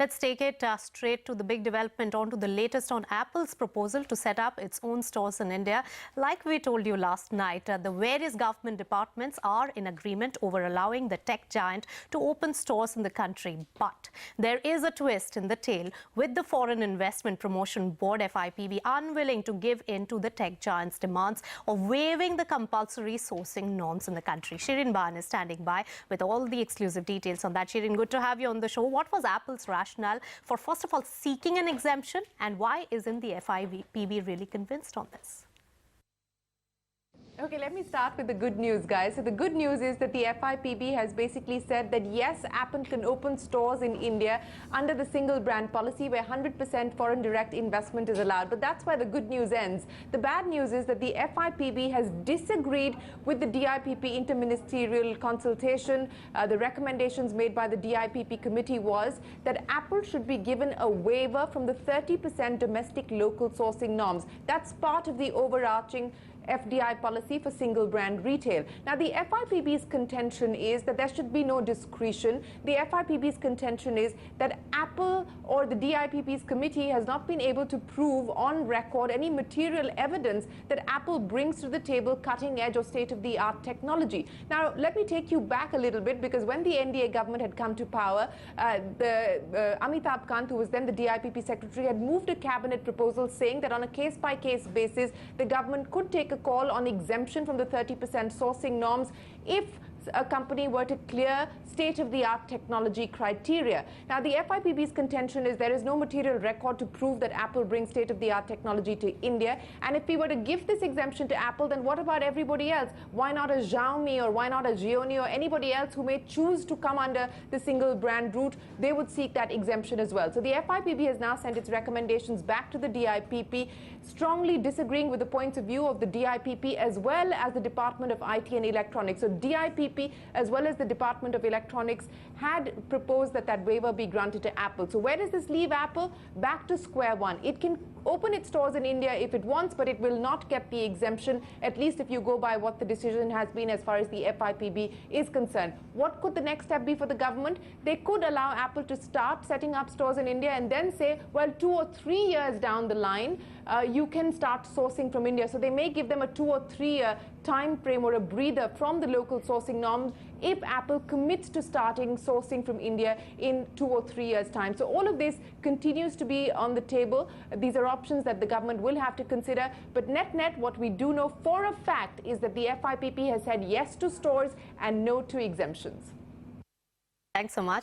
Let's take it straight to the big development, on to the latest on Apple's proposal to set up its own stores in India. Like we told you last night, the various government departments are in agreement over allowing the tech giant to open stores in the country. But there is a twist in the tale, with the Foreign Investment Promotion Board (FIPB) unwilling to give in to the tech giant's demands of waiving the compulsory sourcing norms in the country. Shirin Ban is standing by with all the exclusive details on that. Shirin, good to have you on the show. What was Apple's rationale for, first of all, seeking an exemption, and why isn't the FIPB really convinced on this? Okay, let me start with the good news, guys. So the good news is that the FIPB has basically said that yes, Apple can open stores in India under the single brand policy where 100% foreign direct investment is allowed. But that's where the good news ends. The bad news is that the FIPB has disagreed with the DIPP interministerial consultation. The recommendations made by the DIPP committee was that Apple should be given a waiver from the 30% domestic local sourcing norms. That's part of the overarching FDI policy for single brand retail. Now, the FIPB's contention is that there should be no discretion. The FIPB's contention is that Apple or the DIPP's committee has not been able to prove on record any material evidence that Apple brings to the table cutting edge or state-of-the-art technology. Now, let me take you back a little bit, because when the NDA government had come to power, Amitabh Kant, who was then the DIPP secretary, had moved a cabinet proposal saying that on a case-by-case basis, the government could take a call on exemption from the 30% sourcing norms if a company were to clear state-of-the-art technology criteria. Now, the FIPB's contention is there is no material record to prove that Apple brings state-of-the-art technology to India. And if we were to give this exemption to Apple, then what about everybody else? Why not a Xiaomi, or why not a Xiaomi, or anybody else who may choose to come under the single brand route? They would seek that exemption as well. So the FIPB has now sent its recommendations back to the DIPP, strongly disagreeing with the points of view of the DIPP as well as the Department of IT and Electronics. So DIPP as well as the Department of Electronics had proposed that that waiver be granted to Apple. So where does this leave Apple? Back to square one. It can open its stores in India if it wants, but it will not get the exemption, at least if you go by what the decision has been as far as the FIPB is concerned. What could the next step be for the government? They could allow Apple to start setting up stores in India and then say, well, 2 or 3 years down the line, you can start sourcing from India. So they may give them a 2 or 3 year time frame or a breather from the local sourcing norms if Apple commits to starting sourcing from India in 2 or 3 years' time. So all of this continues to be on the table. These are options that the government will have to consider. But net-net, what we do know for a fact is that the FIPB has said yes to stores and no to exemptions. Thanks so much.